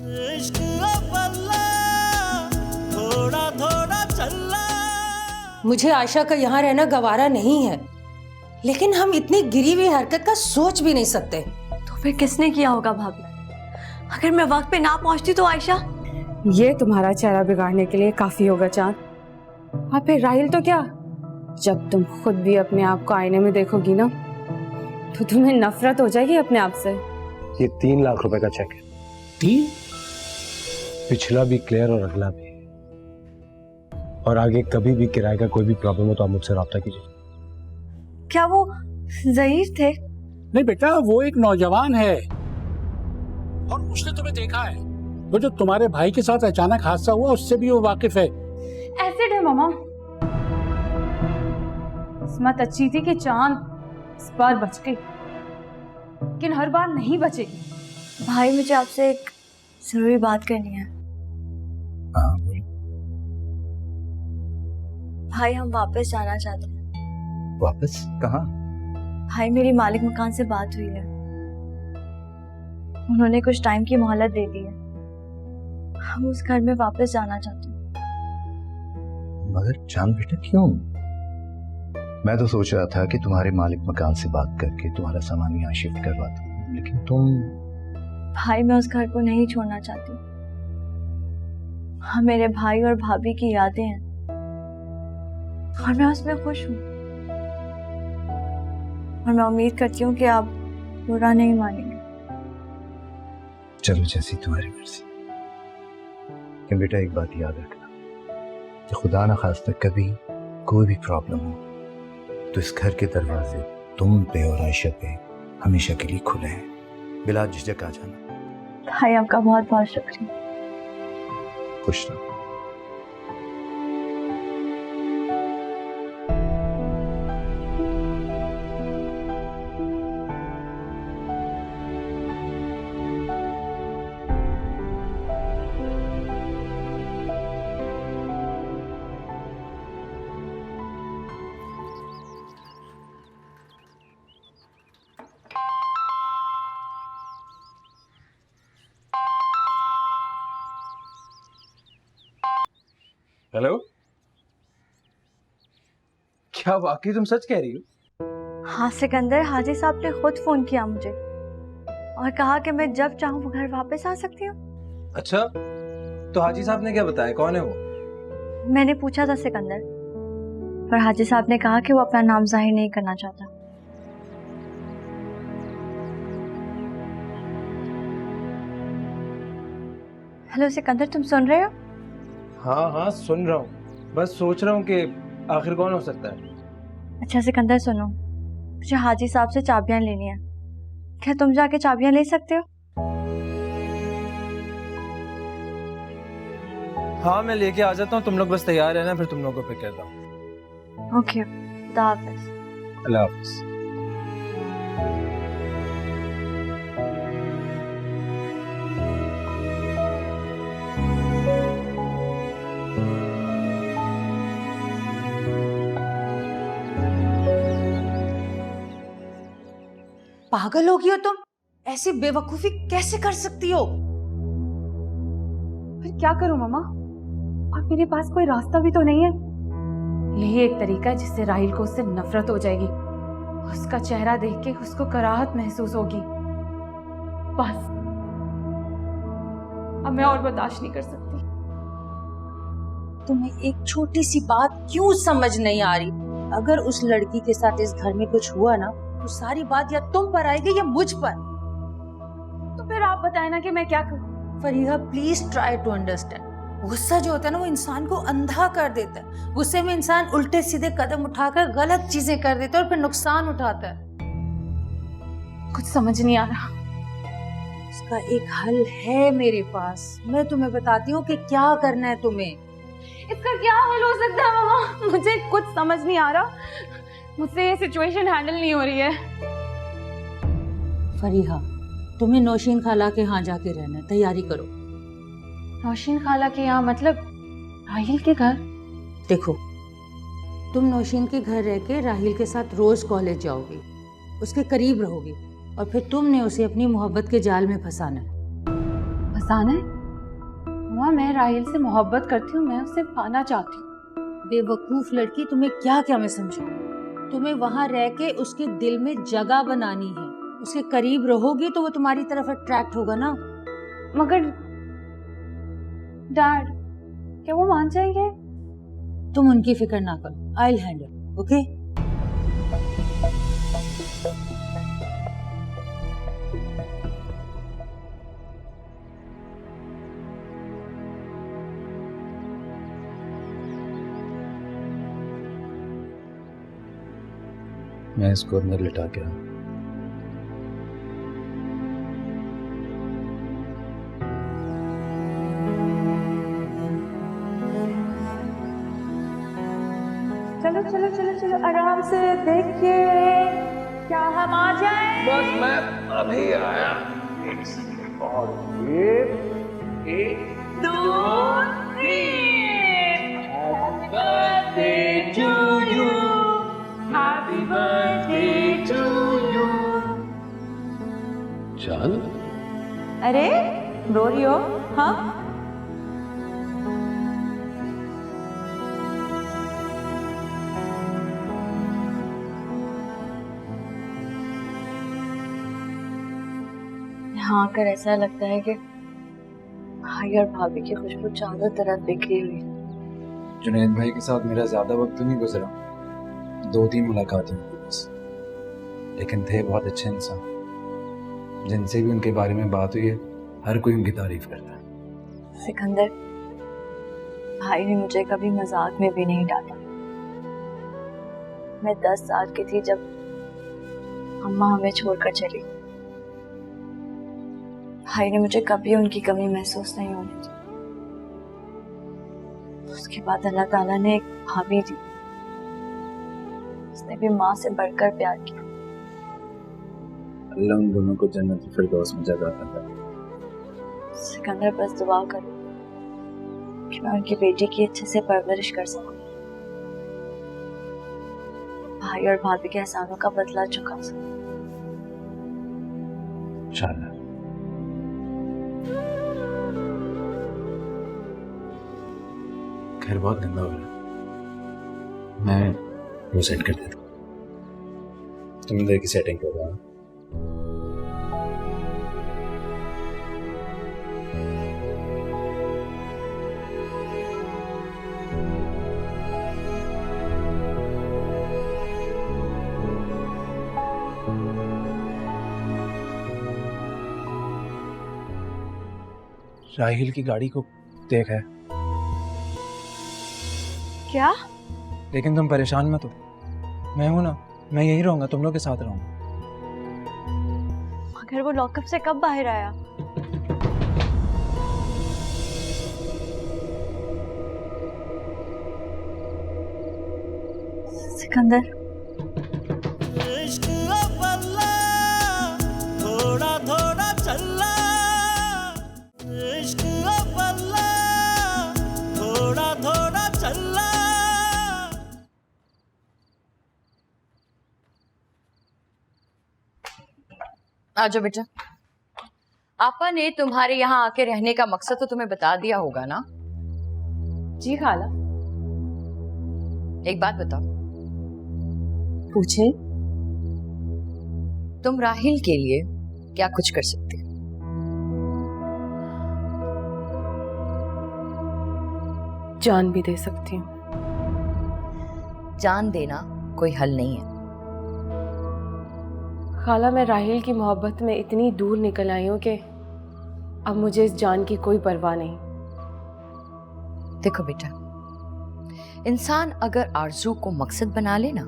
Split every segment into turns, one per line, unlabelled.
इश्क अव्वला, थोड़ा थोड़ा चला।
मुझे आयशा का यहाँ रहना गवारा नहीं है, लेकिन हम इतनी गिरी हुई हरकत का सोच भी नहीं सकते।
तो फिर किसने किया होगा भाभी? अगर मैं वक्त पे ना पहुंचती तो आयशा।
ये तुम्हारा चेहरा बिगाड़ने के लिए काफी होगा चांद। और फिर राहिल तो क्या, जब तुम खुद भी अपने आप को आईने में देखोगी ना तो तुम्हें नफरत हो जाएगी अपने आप से।
ये 3 लाख रुपए का चेक है।
3?
पिछला भी क्लियर और अगला भी। और आगे कभी भी किराए का कोई भी प्रॉब्लम हो तो आप मुझसे रब्ता कीजिए।
क्या वो ज़हीर थे?
नहीं बेटा, वो एक नौजवान है और उसने तुम्हें देखा है। वो जो तुम्हारे भाई के साथ अचानक हादसा हुआ उससे भी वो वाकिफ है।
एसिड है मामा। किस्मत अच्छी थी कि चांद इस बार बच गई, लेकिन हर बार नहीं बचेगी।
भाई मुझे आपसे एक जरूरी बात करनी है।
हाँ बोलो।
भाई हम वापस जाना चाहते हैं।
वापस कहाँ?
भाई मेरी मालिक मकान से बात हुई है, उन्होंने कुछ टाइम की मोहलत दे दी है। हम उस घर में वापस जाना चाहते हैं।
मगर चांद बेटा क्यों? मैं तो सोच रहा था कि तुम्हारे मालिक मकान से बात करके तुम्हारा सामान यहाँ शिफ्ट करवाता हूँ, लेकिन तुम।
भाई मैं उस घर को नहीं छोड़ना चाहती। हाँ मेरे भाई और भाभी की यादें हैं और मैं उसमें खुश हूँ, और मैं उम्मीद करती हूँ कि आप बुरा नहीं मानेंगे।
चलो जैसी तुम्हारी मर्जी। लेकिन बेटा एक बात याद रखना कि खुदा न खास्ता कभी कोई भी प्रॉब्लम हो तो इस घर के दरवाजे तुम पे और आयशा पे हमेशा के लिए खुले हैं। बिला झिझक आ जाना।
भाई आपका बहुत बहुत शुक्रिया।
खुश रहो।
हेलो, क्या वाकई तुम सच कह रही हो?
हाँ सिकंदर, हाजी साहब ने खुद फोन किया मुझे और कहा कि मैं जब चाहूँ घर वापस आ सकती हूँ।
अच्छा, तो हाजी साहब ने क्या बताया, कौन है वो?
मैंने पूछा था सिकंदर, पर हाजी साहब ने कहा कि वो अपना नाम जाहिर नहीं करना चाहता। हेलो सिकंदर, तुम सुन रहे हो?
हाँ हाँ सुन रहा हूँ, बस सोच रहा हूँ कि आखिर कौन हो सकता है।
अच्छा सिकंदर सुनो, मुझे हाजी साहब से चाबियां लेनी है। क्या तुम जाके चाबियां ले सकते हो?
हाँ मैं लेके आ जाता हूँ, तुम लोग बस तैयार रहना, फिर तुम लोगों को पिक करता हूँ।
ओके, खुदा हाफिज।
अल्लाह हाफिज।
पागल होगी हो तुम? ऐसी बेवकूफी कैसे कर सकती हो?
फिर क्या करूं मामा? और मेरे पास कोई रास्ता भी तो नहीं है। यही एक तरीका है जिससे राहिल को उससे नफरत हो जाएगी। उसका चेहरा देख के उसको कराहत महसूस होगी। बस अब मैं और बर्दाश्त नहीं कर सकती।
तुम्हें एक छोटी सी बात क्यों समझ नहीं आ रही? अगर उस लड़की के साथ इस घर में कुछ हुआ ना तो सारी बात या तुम पर आएगी या मुझ पर।
तो फिर आप बताएं ना कि मैं क्या करूं।
Fariha please try to understand. गुस्सा जो होता है ना वो इंसान को अंधा कर देता है। गुस्से में इंसान उल्टे सीधे कदम उठाकर गलत चीजें कर देता है और फिर नुकसान उठाता है।
कुछ समझ नहीं आ रहा।
इसका एक हल है मेरे पास, मैं तुम्हें बताती हूँ कि क्या करना है तुम्हें।
इसका क्या हल हो सकता है मामा? मुझे कुछ समझ नहीं आ रहा। मुझसे ये सिचुएशन हैंडल नहीं हो रही है।
फरीहा तुम्हें नौशीन खाला के यहाँ जाके रहना है, तैयारी करो।
नौशीन खाला के यहाँ मतलब राहिल के घर?
देखो तुम नौशीन के घर रह के राहिल के साथ रोज कॉलेज जाओगी, उसके करीब रहोगी और फिर तुमने उसे अपनी मोहब्बत के जाल में फंसाना है।
फंसाना है? अम्मा मैं राहिल से मोहब्बत करती हूँ, मैं उसे पाना चाहती हूँ।
बेवकूफ लड़की, तुम्हें क्या क्या मैं समझाऊं? तुम्हें वहां रह के उसके दिल में जगह बनानी है। उसके करीब रहोगी तो वो तुम्हारी तरफ अट्रैक्ट होगा ना।
मगर डैड, क्या वो मान जाएंगे?
तुम उनकी फिक्र ना करो, आई विल हैंडल, ओके?
मैं इसको अंदर लिटा के आया।
चलो चलो चलो चलो, आराम से देखिए, क्या हम आ जाएं?
बस मैं अभी आया। और ये एक
चल
अरे रो रही हो? हाँ
यहाँ आकर ऐसा लगता है कि भाई और भाभी की खुशबू चारों तरफ बिखरी हुई।
जुनैद भाई के साथ मेरा ज्यादा वक्त तो नहीं गुजरा, 2-3 मुलाकातें हुई बस, लेकिन थे बहुत अच्छे इंसान। जिनसे भी उनके बारे में बात हुई है हर कोई उनकी तारीफ करता है।
सिकंदर, भाई ने मुझे कभी मजाक में भी नहीं डांटा। मैं 10 साल की थी जब अम्मा हमें छोड़कर चली। भाई ने मुझे कभी उनकी कमी महसूस नहीं होने दी। उसके बाद अल्लाह ताला ने एक भाभी दी, उसने भी माँ से बढ़कर प्यार किया।
अल्लाह उन दोनों को जन्नत फिरदौस में जगह अता करे।
सिकंदर, बस दुआ करो कि मैं उनकी बेटी की अच्छे से परवरिश कर सकूं, भाई और भाभी के एहसानों का बदला चुका सकूं।
इंशाअल्लाह। खैर बहुत गंदा हो रहा है, मैं वो सेट कर देता हूँ। तुम इधर की सेटिंग कर रहा। राहिल की गाड़ी को देख है।
क्या?
लेकिन तुम परेशान मत हो, मैं हूं ना, मैं यही रहूंगा, तुम लोग के साथ रहूंगा।
मगर वो लॉकअप से कब बाहर आया? सिकंदर,
इश्क अव्वला थोड़ा थोड़ा चला, इश्क अव्वला थोड़ा थोड़ा चला।
आजो बेटा, आपा ने तुम्हारे यहाँ आके रहने का मकसद तो तुम्हें बता दिया होगा ना?
जी खाला।
एक बात बताओ,
पूछे।
तुम राहिल के लिए क्या कुछ कर सकते हो?
जान भी दे सकती हूँ।
जान देना कोई हल नहीं है।
खाला, मैं राहिल की मोहब्बत में इतनी दूर निकल आई हूँ कि अब मुझे इस जान की कोई परवाह नहीं।
देखो बेटा, इंसान अगर आरज़ू को मकसद बना ले ना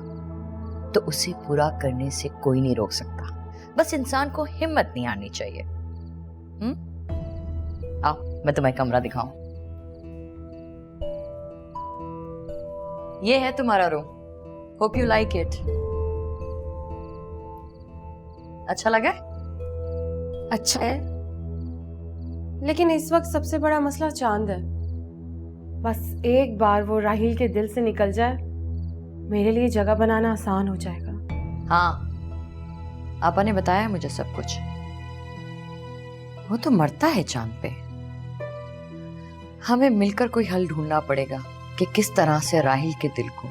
तो उसे पूरा करने से कोई नहीं रोक सकता। बस इंसान को हिम्मत नहीं आनी चाहिए। आओ मैं तुम्हें कमरा दिखाऊं। ये है तुम्हारा room. Hope you like it. अच्छा लगा?
अच्छा है, लेकिन इस वक्त सबसे बड़ा मसला चांद है। बस एक बार वो राहिल के दिल से निकल जाए, मेरे लिए जगह बनाना आसान हो जाएगा।
हाँ, आपा ने बताया मुझे सब कुछ। वो तो मरता है चांद पे, हमें मिलकर कोई हल ढूंढना पड़ेगा कि किस तरह से राहिल के दिल को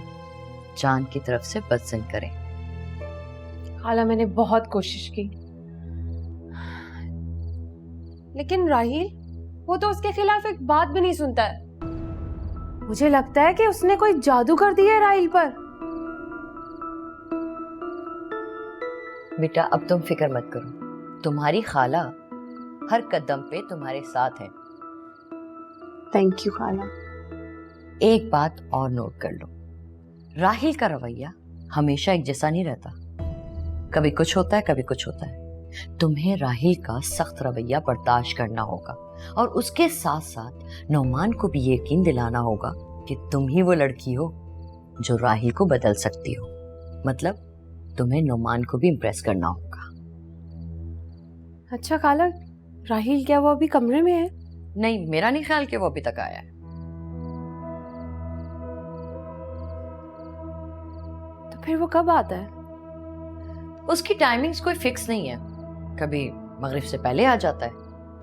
चांद की तरफ से बदजन करें।
खाला मैंने बहुत कोशिश की, लेकिन राहिल वो तो उसके खिलाफ एक बात भी नहीं सुनता है। मुझे लगता है कि उसने कोई जादू कर दिया है राहिल पर।
बेटा अब तुम फिक्र मत करो, तुम्हारी खाला हर कदम पे तुम्हारे साथ है।
थैंक यू खाला।
एक बात और नोट कर लो, राहिल का रवैया हमेशा एक जैसा नहीं रहता, कभी कुछ होता है कभी कुछ होता है। तुम्हें राहिल का सख्त रवैया बर्दाश्त करना होगा और उसके साथ साथ नौमान को भी यकीन दिलाना होगा कि तुम ही वो लड़की हो जो राहिल को बदल सकती हो। मतलब तुम्हें नौमान को भी इम्प्रेस करना होगा।
अच्छा खाला, राहिल क्या वो अभी कमरे में है?
नहीं, मेरा नहीं ख्याल कि वो अभी तक आया है।
तो फिर वो कब आता है?
उसकी टाइमिंग्स कोई फिक्स नहीं है, कभी मगरिब से पहले आ जाता है,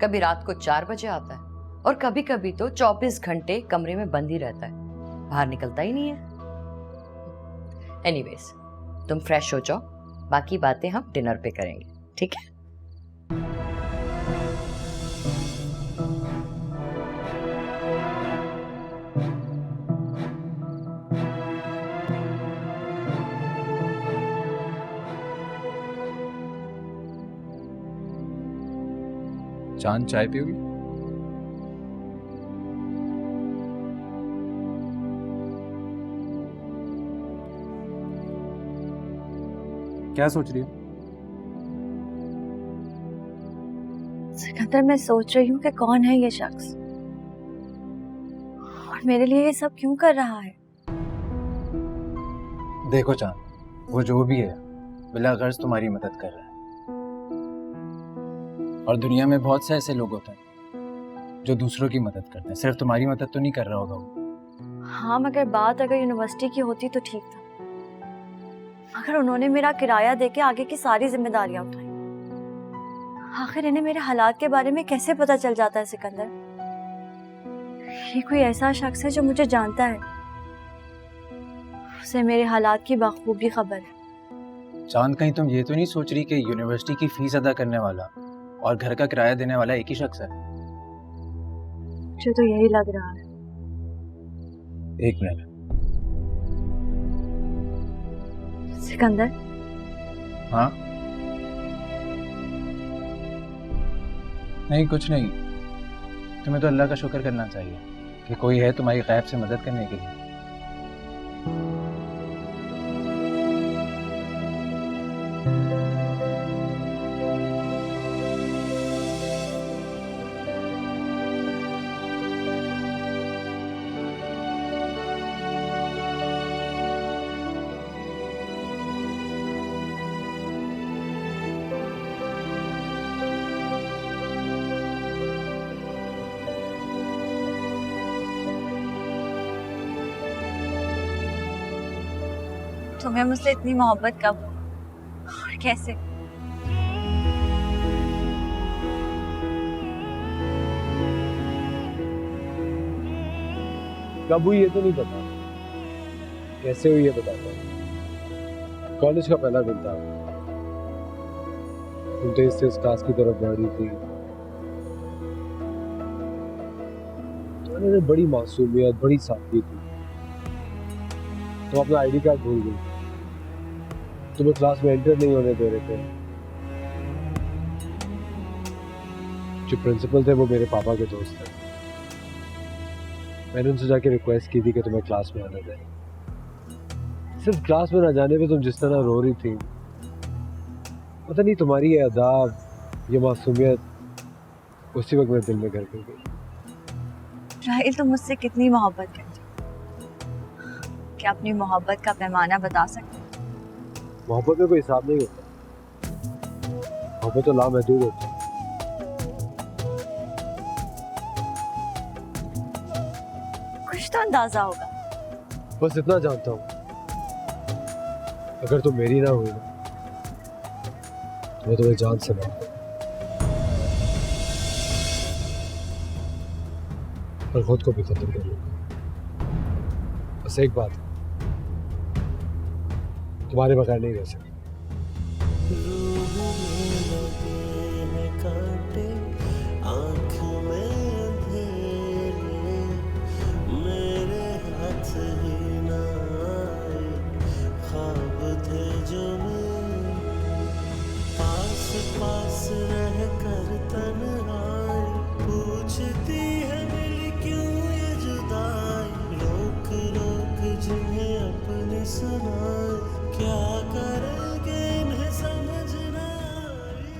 कभी रात को 4 बजे आता है और कभी कभी तो 24 घंटे कमरे में बंद ही रहता है, बाहर निकलता ही नहीं है। एनीवेज, तुम फ्रेश हो जाओ, बाकी बातें हम डिनर पे करेंगे, ठीक है?
चांद चाय पियोगी? क्या सोच रही हो?
सिकंदर, मैं सोच रही हूँ कि कौन है ये शख्स और मेरे लिए ये सब क्यों कर रहा है।
देखो चांद, वो जो भी है बिला गर्ज तुम्हारी मदद कर रहा है, और दुनिया में बहुत से ऐसे लोग होते हैं जो दूसरों की मदद करते हैं, सिर्फ तुम्हारी मदद तो नहीं कर रहा होगा वो।
हाँ, मगर बात अगर यूनिवर्सिटी की होती तो ठीक था, मगर उन्होंने मेरा किराया देके आगे की सारी जिम्मेदारियां उठाई। आखिर इन्हें मेरे हालात के बारे में कैसे पता चल जाता है सिकंदर? ये कोई ऐसा शख्स है जो मुझे जानता है, उसे मेरे हालात की बखूबी खबर है।
चांद, कहीं तुम ये तो नहीं सोच रही कि यूनिवर्सिटी की फीस अदा करने वाला और घर का किराया देने वाला एक ही शख्स है?
मुझे तो यही लग रहा है।
एक मिनट।
सिकंदर।
हाँ? नहीं, कुछ नहीं। तुम्हें तो अल्लाह का शुक्र करना चाहिए कि कोई है तुम्हारी गैब से मदद करने के लिए।
तुम्हें मुझसे इतनी मोहब्बत कब और कैसे?
कब हुई ये तो नहीं पता, कैसे हुई ये बताता हूँ। कॉलेज का पहला दिन था, तुम तेज तेज क्लास की तरफ बढ़ रही थी। तुम्हारे बड़ी मासूमियत, बड़ी सादगी थी। तुम अपना आईडी कार्ड भूल गई, तुम्हें क्लास में एंटर नहीं होने दे रहे थे। जो प्रिंसिपल थे वो मेरे पापा के दोस्त थे। मैंने उनसे जाके रिक्वेस्ट की थी कि तुम्हें क्लास में आने दें। सिर्फ क्लास में ना जाने पे तुम जिस तरह रो रही थी, पता नहीं तुम्हारी ये अदाब, ये मासूमियत उसी वक्त मेरे दिल में घर कर गई।
राहिल, तुम मुझसे कितनी मोहब्बत करती हो? क्या अपनी मोहब्बत का पैमाना बता सकते?
मोहब्बत में कोई हिसाब नहीं होता, मोहब्बत तो लामहदूद होती है।
कुछ तो अंदाजा होगा।
बस इतना जानता हूँ, अगर तुम मेरी ना हुई ना तो मैं तुम्हें जान से मारूंगा। पर खुद को भी खत्म कर लूँगा। बस एक बात, तुम्हारे बगैर नहीं रह सकता।
कांटे आँख में अंधेरे, मेरे हाथ ही ना आए, ख्वाब थे जो मेरे, पास पास रह कर तन्हाई, पूछती है मिली क्यों ये जुदाई, रोक रोक जिन्हें अपनी सुनाई, क्या करेंगे इन्हें समझना आई।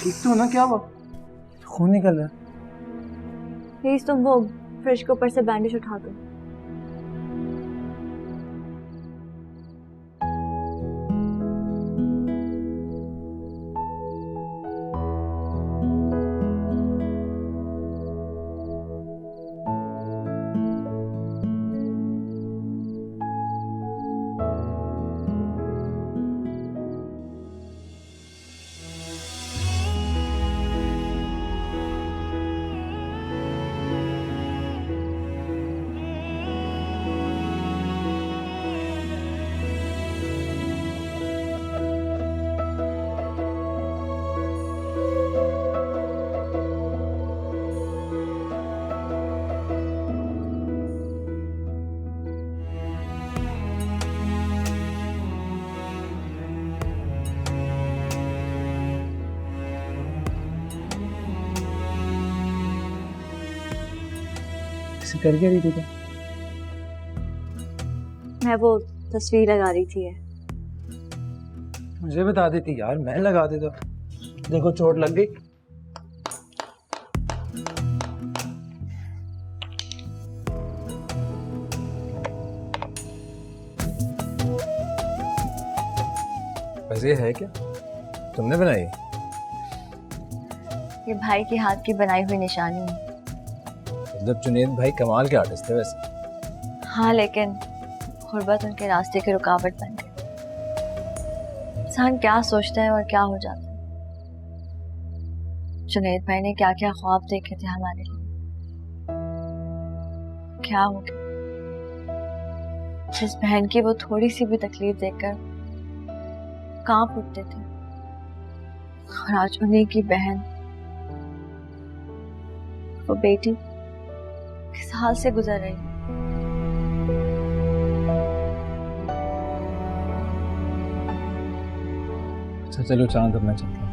ठीक तो ना, क्या हुआ? खून निकल रहा है।
प्लीज तुम वो फ्रिज के ऊपर से बैंडेज उठा दो।
ऐसे कर क्या रही थी तुम?
मैं वो तस्वीर लगा रही थी।
मुझे बता देती यार, मैं लगा देता। देखो चोट लग गई। वैसे ये है क्या? तुमने बनाई?
ये भाई के हाथ की बनाई हुई निशानी है।
मतलब जुनैद भाई कमाल के आर्टिस्ट थे वैसे।
हाँ, लेकिन गुर्बत उनके रास्ते की रुकावट बन गई। इंसान क्या सोचता है और क्या हो जाता है। जुनैद भाई ने क्या क्या ख्वाब देखे थे हमारे लिए, क्या हो गया। जिस बहन की वो थोड़ी सी भी तकलीफ देखकर कांप उठते थे, और आज उन्हीं की बहन, वो बेटी किस हाल से गुजर रही है।
अच्छा चलो चांद, अब मैं चलता हूँ।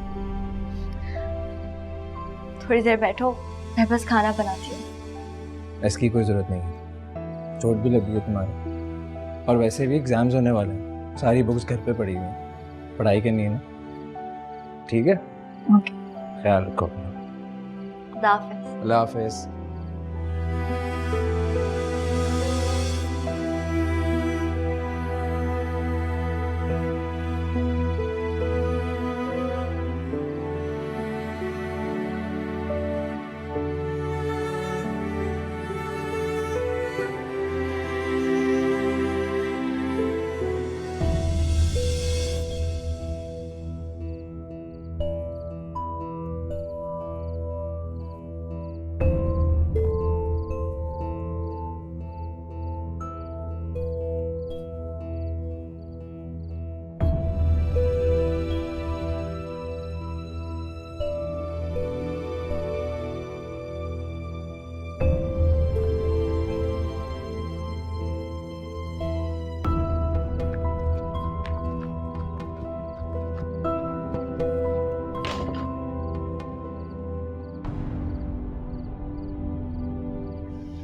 थोड़ी देर बैठो, मैं बस खाना बनाती हूँ।
इसकी कोई ज़रूरत नहीं है, चोट भी लगी है तुम्हारी, और वैसे भी एग्जाम्स होने वाले हैं। सारी बुक्स घर पे पड़ी हुई हैं, पढ़ाई करनी है ना। ठीक है,
ओके,
ख्याल रखो अपना।
खुदा हाफिज़।
अल्लाह हाफिज़।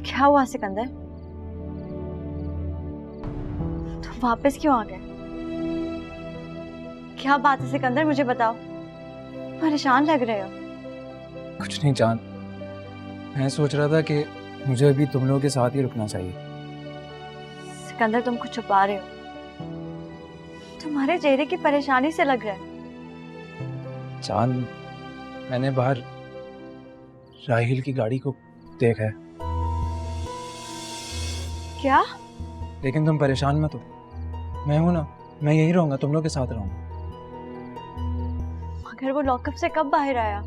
क्या हुआ सिकंदर? तुम वापस क्यों आ गए? क्या बात है सिकंदर, मुझे बताओ। परेशान लग रहे हो।
कुछ नहीं चांद, मैं सोच रहा था कि मुझे अभी तुम लोगों के साथ ही रुकना चाहिए।
सिकंदर तुम कुछ छुपा रहे हो। तुम्हारे चेहरे की परेशानी से लग रहा है।
चांद, मैंने बाहर राहिल की गाड़ी को देखा है।
क्या?
लेकिन तुम परेशान मत हो, मैं हूं ना, मैं यही रहूंगा, तुम लोग के साथ रहूंगा।
मगर वो लॉकअप से कब बाहर आया?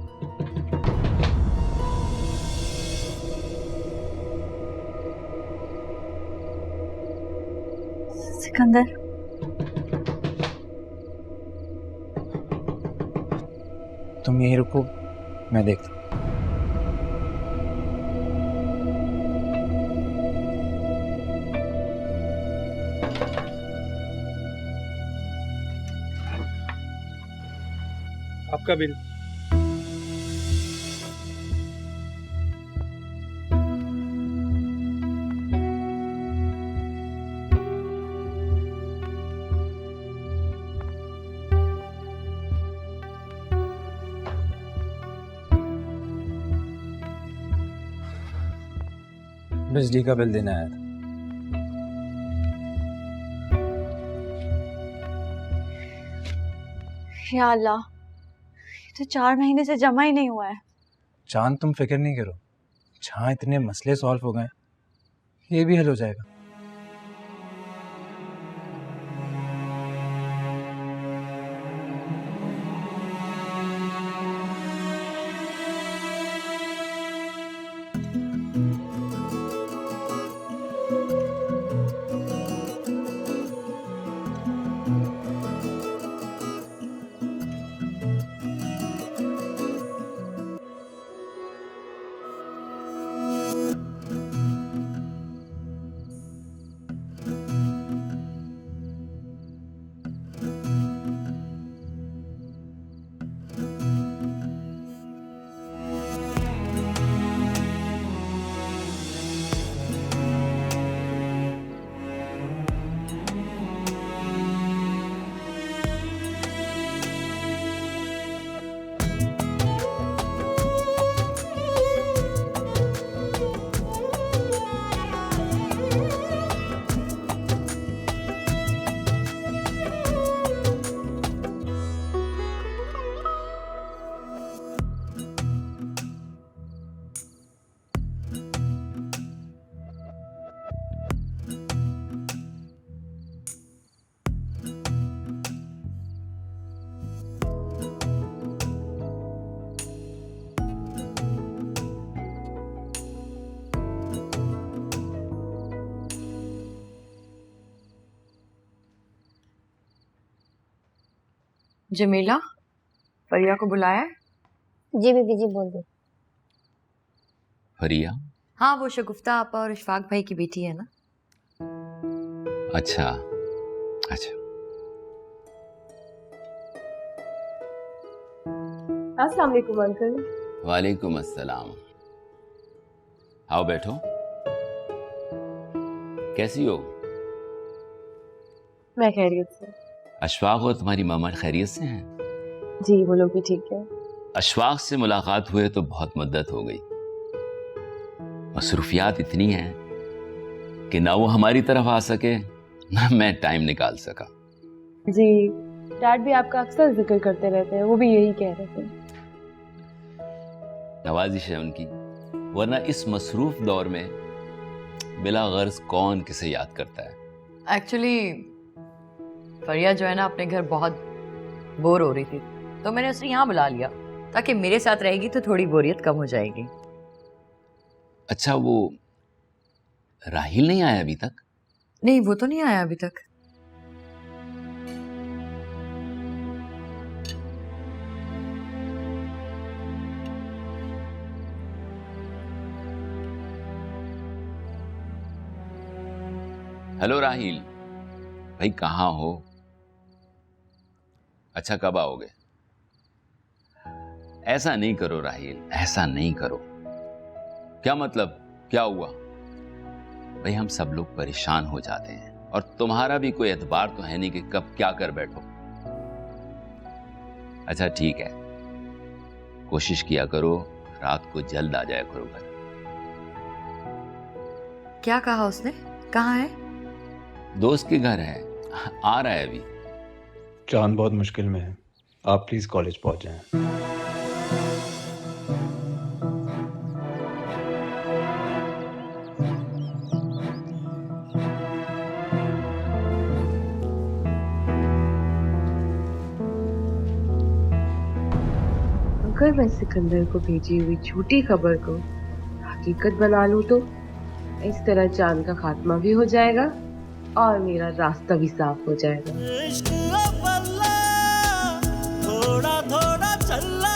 सिकंदर,
तुम यहीं रुको, मैं देखता हूं। आपका बिल। बिजली का बिल देना आया था।
या अल्लाह, ये तो 4 महीने से जमा ही नहीं हुआ है।
चांद, तुम फिक्र नहीं करो, जहाँ इतने मसले सॉल्व हो गए, ये भी हल हो जाएगा।
जमीला, फरिया को बुलाया है?
जी बीबी जी, बोल दो।
फरिया?
हाँ, वो शगुफ्ता आपा और इशफाक भाई की बेटी है ना।
अच्छा अच्छा।
अस्सलाम वालेकुम अंकल।
वालेकुम अस्सलाम। आओ बैठो। कैसी हो?
मैं खैरियत से।
अशफाक और तुम्हारी मामा खैरियत से हैं?
जी, वो लोग भी ठीक है।
अशफाक से मुलाकात हुए तो बहुत मुद्दत हो गई। मसरूफियात इतनी हैं कि ना वो हमारी तरफ आ सके, ना मैं टाइम निकाल सका।
जी, डैड भी आपका अक्सर जिक्र करते रहते हैं, वो भी यही कह रहे थे।
नवाजिश है उनकी, वरना इस मसरूफ दौर में बिला गर्ज कौन किसे याद करता है।
एक्चुअली फरिया जो है ना, अपने घर बहुत बोर हो रही थी, तो मैंने उसे यहाँ बुला लिया ताकि मेरे साथ रहेगी तो थोड़ी बोरियत कम हो जाएगी।
अच्छा, वो राहिल नहीं आया अभी तक?
नहीं, वो तो नहीं आया अभी तक।
हेलो राहिल भाई, कहाँ हो? अच्छा, कब आओगे? ऐसा नहीं करो राहिल, ऐसा नहीं करो। क्या मतलब, क्या हुआ? भाई हम सब लोग परेशान हो जाते हैं, और तुम्हारा भी कोई एतबार तो है नहीं कि कब क्या कर बैठो। अच्छा ठीक है, कोशिश किया करो रात को जल्द आ जाया करो घर।
क्या कहा उसने? कहाँ है?
दोस्त के घर है, आ रहा है अभी।
चांद बहुत मुश्किल में है, आप प्लीज कॉलेज पहुंच जाएं।
अगर मैं सिकंदर को भेजी हुई झूठी खबर को हकीकत बना लूं तो इस तरह चांद का खात्मा भी हो जाएगा और मेरा रास्ता भी साफ हो जाएगा।
इश्क अव्वला थोड़ा थोड़ा चला,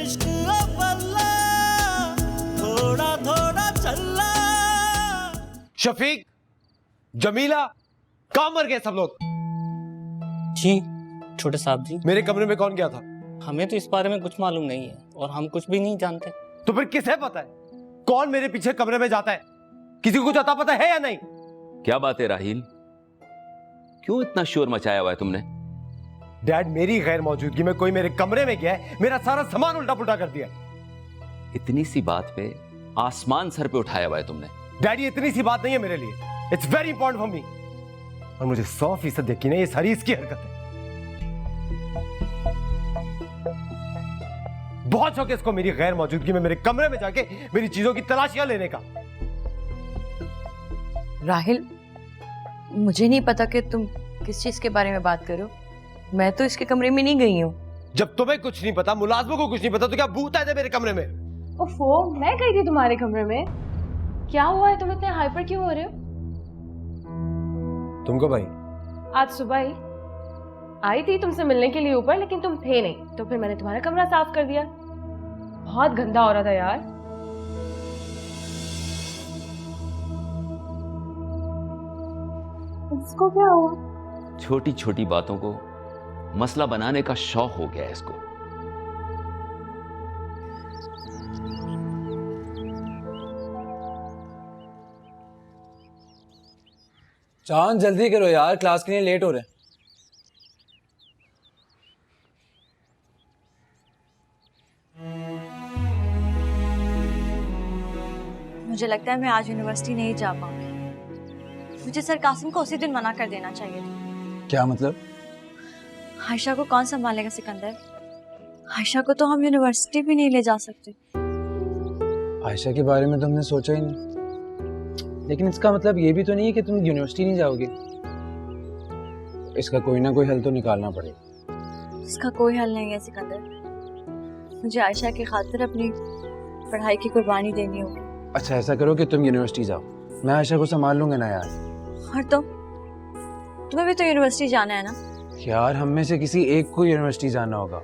इश्क अव्वला थोड़ा थोड़ा चला।
शफीक, जमीला, कहाँ मर गए सब लोग?
जी छोटे साहब जी,
मेरे कमरे में कौन गया था?
हमें तो इस बारे में कुछ मालूम नहीं है और हम कुछ भी नहीं जानते।
तो फिर किसे पता है कौन मेरे पीछे कमरे में जाता है? किसी को कुछ अता पता है या नहीं?
क्या बात है राहिल, क्यों इतना शोर मचाया हुआ है तुमने?
डैड, मेरी गैर मौजूदगी में कोई मेरे कमरे में गया है, मेरा सारा सामान उल्टा पुल्टा कर दिया।
इतनी सी बात पे आसमान सर पे उठाया हुआ है तुमने।
डैड, ये इतनी सी बात नहीं है मेरे लिए, it's very important for me. और मुझे 100% यकीन है ये सारी इसकी हरकत है। बहुत शौक है इसको मेरी गैर मौजूदगी में मेरे कमरे में जाके मेरी चीजों की तलाशियां लेने का।
राहिल, मुझे नहीं पता कि तुम किस चीज के बारे में बात कर रहे हो। मैं तो इसके कमरे में नहीं गई हूँ।
जब तुम्हें कुछ नहीं पता, मुलाजमों को कुछ नहीं पता, तो क्या भूत आए थे मेरे कमरे में?
ओफो, मैं गई थी तुम्हारे कमरे में। क्या हुआ है, तुम इतने हाइपर क्यों हो रहे हो?
तुमको भाई?
आज सुबह ही आई थी तुमसे मिलने के लिए ऊपर, लेकिन तुम थे नहीं, तो फिर मैंने तुम्हारा कमरा साफ कर दिया। बहुत गंदा हो रहा था यार। इसको क्या हुआ?
छोटी छोटी बातों को मसला बनाने का शौक हो गया है इसको।
चांद जल्दी करो यार, क्लास के लिए लेट हो रहे हैं।
मुझे लगता है मैं आज यूनिवर्सिटी नहीं जा पाऊंगी। मुझे सर कासिम को उसी दिन मना कर देना चाहिए था।
क्या मतलब?
आयशा को कौन संभालेगा सिकंदर? आयशा को तो हम यूनिवर्सिटी भी नहीं ले जा सकते।
आयशा के बारे में तो हमने सोचा ही नहीं, लेकिन इसका मतलब ये भी तो नहीं है कि तुम यूनिवर्सिटी नहीं जाओगे। इसका कोई ना कोई हल तो निकालना पड़ेगा।
इसका कोई हल नहीं है सिकंदर। मुझे आयशा की खातिर अपनी पढ़ाई की कुर्बानी देनी होगी।
अच्छा ऐसा करो कि तुम यूनिवर्सिटी जाओ, मैं आयशा को संभाल लूंगा ना यार।
और तुम्हें भी तो यूनिवर्सिटी जाना है ना?
यार हम में से किसी एक को यूनिवर्सिटी जाना होगा।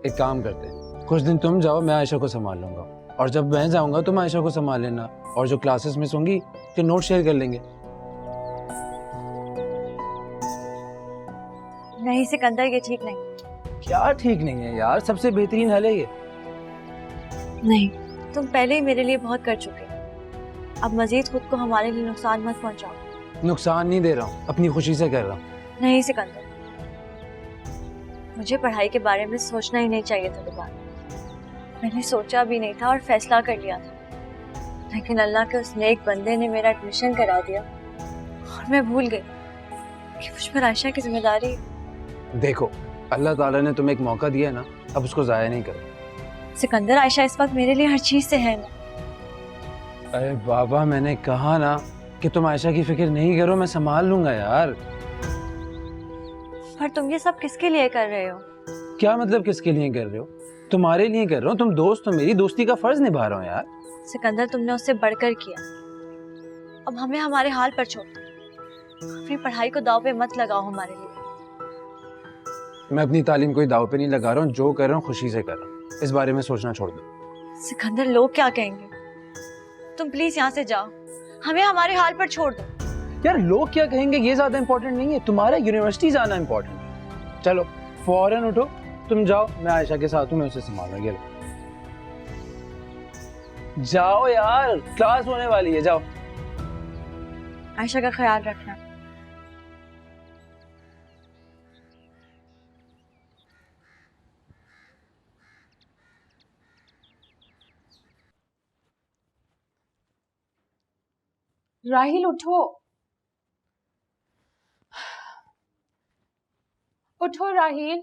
एक काम करते हैं, कुछ दिन तुम जाओ, मैं आयशा को संभाल लूंगा, और जब मैं जाऊंगा तुम आयशा को संभाल लेना, और जो क्लासेस मिस होंगी तो नोट शेयर कर लेंगे।
नहीं सिकंदर, ये ठीक नहीं।
क्या ठीक नहीं है यार, सबसे बेहतरीन हल है ये।
नहीं, तुम पहले ही मेरे लिए बहुत कर चुके, अब मजीद खुद को हमारे लिए नुकसान मत पहुंचाओ।
नुकसान नहीं दे रहा हूँ, अपनी खुशी से कर रहा हूँ।
नहीं सिकंदर, मुझे पढ़ाई के बारे में सोचना ही नहीं चाहिए था दोबारा। मैंने सोचा भी नहीं था और फैसला कर लिया था, लेकिन अल्लाह के उस नेक बंदे ने मेरा एडमिशन करा दिया और मैं भूल गई कि मुझ पर आयशा की जिम्मेदारी है।
देखो, अल्लाह ताला ने तुम्हें एक मौका दिया है ना, अब उसको जाया नहीं करो।
सिकंदर, आयशा इस वक्त मेरे लिए हर चीज से है ना।
अरे बाबा, मैंने कहा ना कि तुम आयशा की फिक्र नहीं करो, मैं संभाल लूंगा यार।
पर तुम ये सब किसके लिए कर रहे हो?
क्या मतलब किसके लिए कर रहे हो? तुम्हारे लिए कर रहा हूँ, तुम दोस्त हो, मेरी दोस्ती का फर्ज निभा रहा हूँ यार।
सिकंदर, तुमने उससे बढ़कर किया, अब हमें हमारे हाल पर छोड़ दो। अपनी पढ़ाई को दाव पे मत लगाओ हमारे लिए।
मैं अपनी तालीम कोई दाव पे नहीं लगा रहा हूँ, जो कर रहा हूँ खुशी से कर रहा हूँ, इस बारे में सोचना छोड़ दो।
सिकंदर, लोग क्या कहेंगे? तुम प्लीज यहाँ से जाओ, हमें हमारे हाल पर छोड़ दो।
यार लोग क्या कहेंगे ये ज्यादा इंपॉर्टेंट नहीं है, तुम्हारा यूनिवर्सिटी जाना इंपॉर्टेंट है। चलो फौरन उठो, तुम जाओ, मैं आयशा के साथ हूँ, मैं उसे संभालूंगा। जाओ यार, क्लास होने वाली है, जाओ।
आयशा का ख्याल रखना।
राहिल उठो। उठो राहील।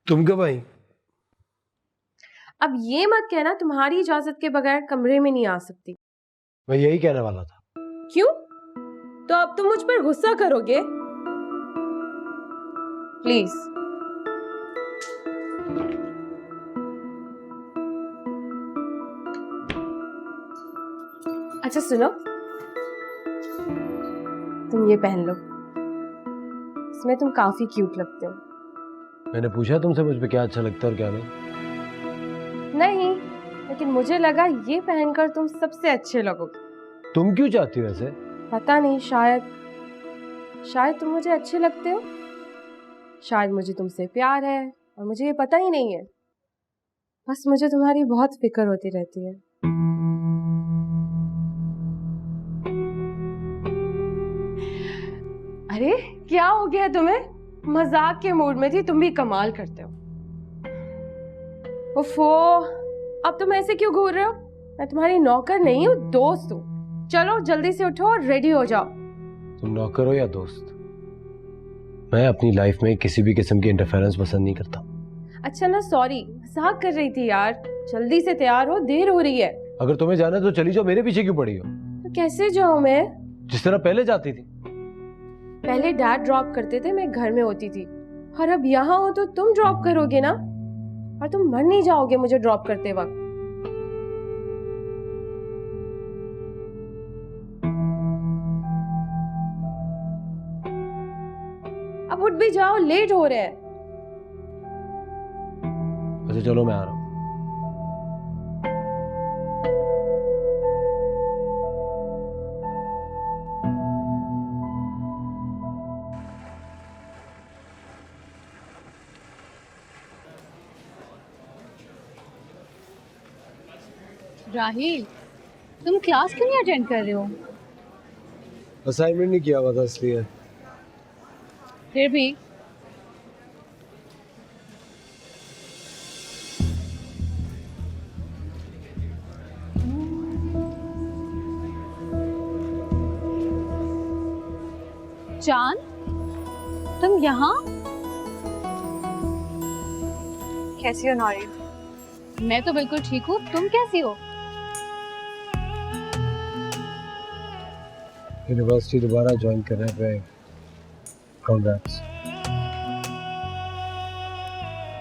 तुम कब आई?
अब ये मत कहना तुम्हारी इजाजत के बगैर कमरे में नहीं आ सकती।
मैं यही कहने वाला था।
क्यों? तो अब तुम मुझ पर गुस्सा करोगे? प्लीज। अच्छा सुनो, तुम ये पहन लो, इसमें तुम काफी क्यूट लगते हो।
मैंने पूछा तुमसे मुझ पे क्या अच्छा लगता है और क्या नहीं?
नहीं, लेकिन मुझे लगा ये पहनकर तुम सबसे अच्छे लगोगे।
तुम क्यों चाहती हो ऐसे?
पता नहीं, शायद तुम मुझे अच्छे लगते हो, शायद मुझे तुमसे प्यार है और मुझे ये पता ही नहीं है। बस मुझे तुम्हारी बहुत फिक्र होती रहती है। अरे क्या हो गया तुम्हें? मजाक के मूड में थी, तुम भी कमाल करते हो। ओफो, अब तुम ऐसे क्यों घूर रहे हो? मैं तुम्हारी नौकर नहीं हूँ, दोस्त हूँ। चलो जल्दी से उठो और रेडी हो जाओ।
तुम नौकर हो या दोस्त, मैं अपनी लाइफ में किसी भी किस्म की इंटरफेरेंस पसंद नहीं करता।
अच्छा ना, सॉरी, मजाक कर रही थी यार। जल्दी से तैयार हो, देर हो रही है।
अगर तुम्हें जाना है तो चली जाओ, मेरे पीछे क्यों पड़ी हो?
तो कैसे जाऊँ मैं?
जिस तरह पहले जाती थी।
पहले डैड ड्रॉप करते थे, मैं घर में होती थी, और अब यहाँ हो तो तुम ड्रॉप करोगे ना, और तुम मर नहीं जाओगे मुझे ड्रॉप करते वक्त। अब उठ भी जाओ, लेट हो रहे हैं।
अच्छा चलो, मैं आ रहा हूँ।
राहील, तुम क्लास क्यों नहीं अटेंड कर रहे हो?
असाइनमेंट नहीं किया हुआ था इसलिए।
फिर भी चांद, तुम यहाँ?
कैसी हो नौरी?
मैं तो बिल्कुल ठीक हूँ, तुम कैसी हो?
यूनिवर्सिटी दोबारा ज्वाइन करने पे कांग्रेट्स।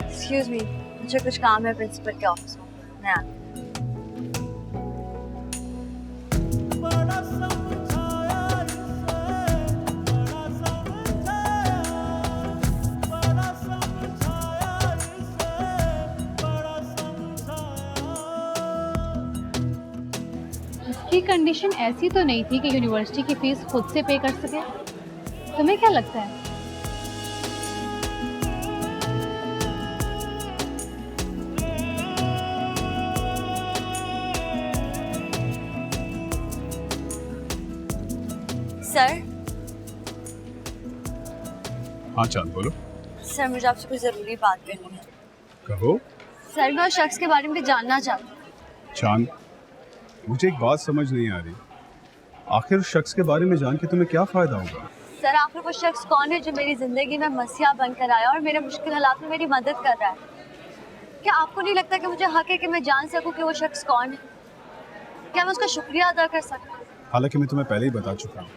एक्सक्यूज मी, मुझे कुछ काम है प्रिंसिपल के ऑफिस में, मैं आती हूँ।
बड़ा समझाया इसे, बड़ा समझाया, बड़ा समझाया इसे, बड़ा समझाया।
उसकी कंडीशन ऐसी तो नहीं थी कि यूनिवर्सिटी की फीस खुद से पे कर सके। तुम्हें क्या लगता है?
सर।
हाँ चांद बोलो।
सर मुझे आपसे कोई जरूरी बात करनी है।
कहो।
सर मैं उस शख्स के बारे में जानना चाहती हूँ।
चांद, मुझे एक बात समझ नहीं आ रही, आखिर उस शख्स के बारे में जान के तुम्हें क्या फायदा होगा?
सर आखिर वो शख्स कौन है जो मेरी जिंदगी में मसीहा बनकर आया और मेरे मुश्किल हालात में मेरी मदद कर रहा है? क्या आपको नहीं लगता कि मुझे हक है कि मैं जान सकूं कि वो शख्स कौन है? क्या मैं उसका शुक्रिया अदा कर सकता हूँ?
हालांकि मैं तुम्हें पहले ही बता चुका हूँ,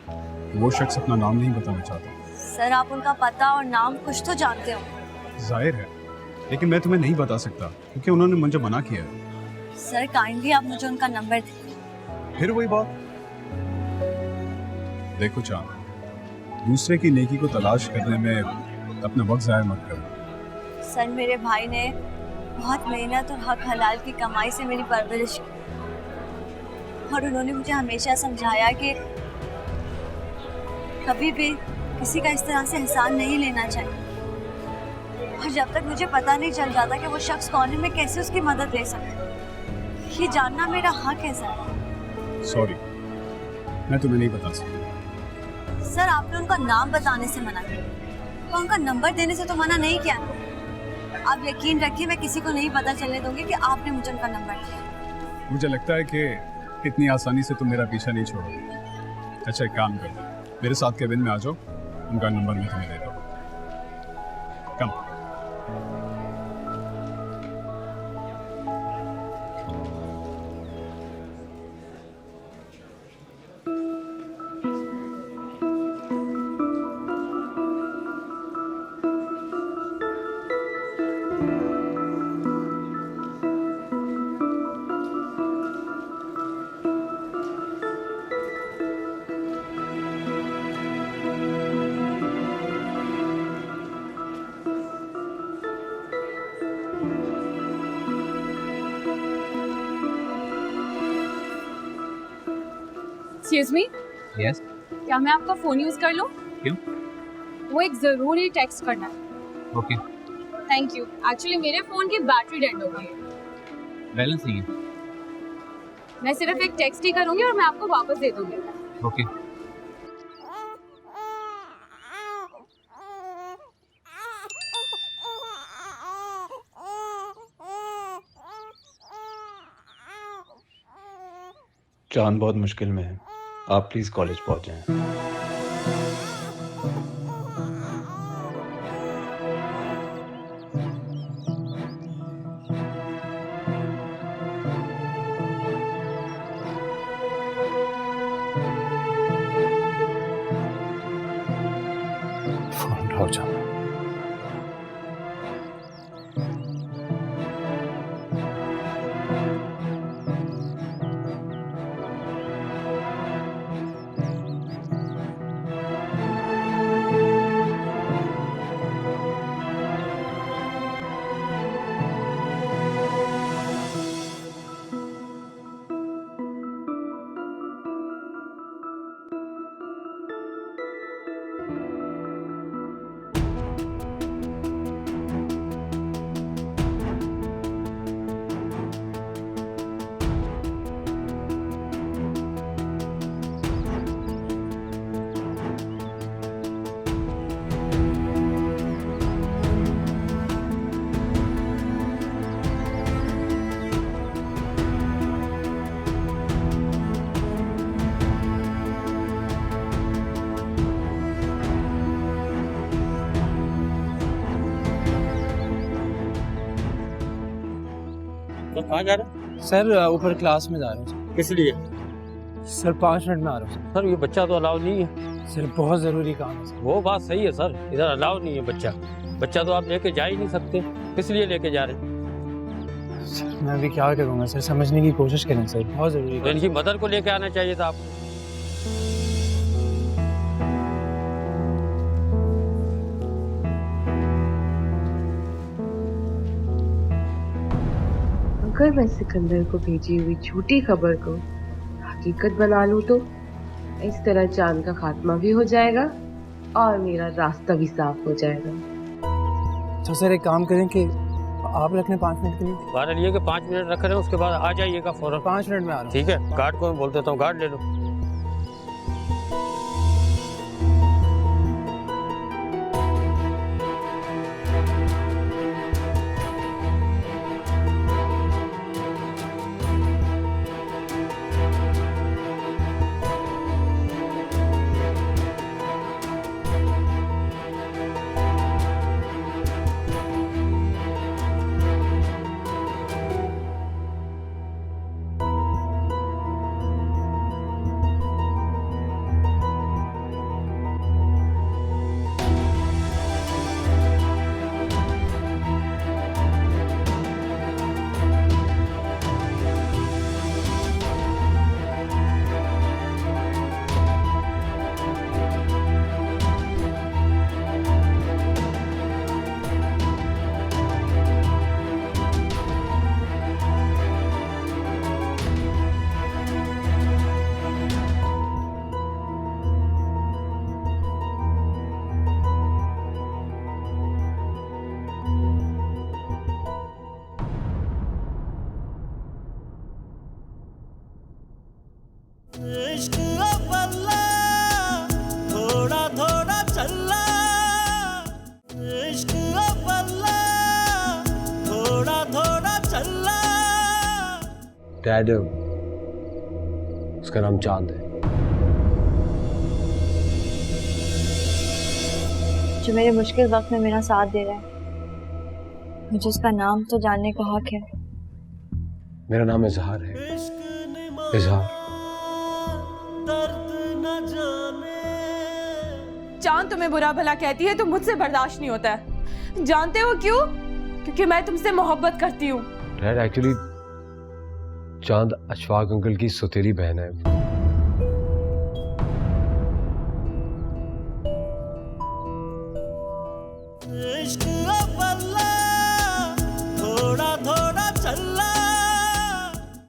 वो शख्स अपना नाम नहीं बताना चाहता।
सर आप उनका पता और नाम कुछ तो जानते हो।
जाहिर है, लेकिन मैं तुम्हें नहीं बता सकता क्योंकि उन्होंने मुझे मना किया है।
सर काइंडली आप मुझे उनका नंबर दीजिए।
फिर वही बात। देखो चांद, दूसरे की नेकी को तलाश करने में अपना वक्त ज़ाया मत करो।
सर मेरे भाई ने बहुत मेहनत और हक हलाल की कमाई से मेरी परवरिश की, और उन्होंने मुझे हमेशा समझाया कि कभी भी किसी का इस तरह से एहसान नहीं लेना चाहिए। और जब तक मुझे पता नहीं चल जाता कि वो शख्स कौन है, मैं कैसे उसकी मदद ले सकती? ये जानना मेरा हक है सर।
सॉरी, मैं तुम्हें नहीं बता सकता।
सर आपने उनका नाम बताने से मना किया, तो उनका नंबर देने से तो मना नहीं किया। आप यकीन रखिए मैं किसी को नहीं पता चलने दूंगी कि आपने मुझे उनका नंबर दिया।
मुझे लगता है कि इतनी आसानी से तुम मेरा पीछा नहीं छोड़ोगे। अच्छा एक काम करो, मेरे साथ केबिन में आ जाओ, उनका नंबर मैं तुम्हें देता हूँ। कम।
एक्सक्यूज मी,
यस
क्या मैं आपका फोन यूज कर लूं?
क्यों?
वो एक जरूरी टेक्स्ट करना है।
ओके।
Thank you. एक्चुअली मेरे फोन की बैटरी डेड हो गई है।
बैलेंस नहीं है।
मैं सिर्फ एक टेक्स्ट ही करूंगी और मैं आपको वापस दे दूंगी।
ओके।
चांद बहुत मुश्किल में है, आप प्लीज कॉलेज पहुंच जाएं।
फोन उठाओ चांद।
तो कहाँ जा रहे?
सर ऊपर क्लास में जा रहा हूँ।
किस लिए?
सर 5 मिनट में आ रहा हूँ।
सर ये बच्चा तो अलाउ नहीं है।
सर बहुत ज़रूरी काम है सर।
वो बात सही है सर, इधर अलाउ नहीं है बच्चा। बच्चा तो आप लेके जा ही नहीं सकते, किस लिए लेके जा रहे हैं?
सर मैं अभी क्या करूँगा सर, समझने की कोशिश करें सर, बहुत ज़रूरी
तो इनकी मदर को लेके आना चाहिए था आप।
अगर मैं सिकंदर को भेजी हुई झूठी खबर को हकीकत बना लूं तो इस तरह चांद का खात्मा भी हो जाएगा और मेरा रास्ता भी साफ हो जाएगा।
तो सर एक काम करें कि आप रख लें 5 मिनट के लिए।
बहरहाल ये कि 5 मिनट रख रहे हैं, उसके बाद आ जाइएगा फौरन।
5 मिनट में आ रहा हूँ।
ठीक है, गार्ड को मैं बोल देता हूँ, गार्ड ले लो।
इश्क अव्वला थोड़ा थोड़ा चला, इश्क अव्वला थोड़ा थोड़ा चला।
डैड उसका नाम चांद है।
जो मेरे मुश्किल वक्त में मेरा साथ दे रहा है। मुझे उसका नाम तो जानने का हक है।
मेरा नाम इजहार है। इजहार।
चांद तुम्हें बुरा भला कहती है तो मुझसे बर्दाश्त नहीं होता है। जानते हो क्यों? क्योंकि मैं तुमसे मोहब्बत करती हूँ।
एक्चुअली चांद अशफाक अंकल की सौतेली बहन है।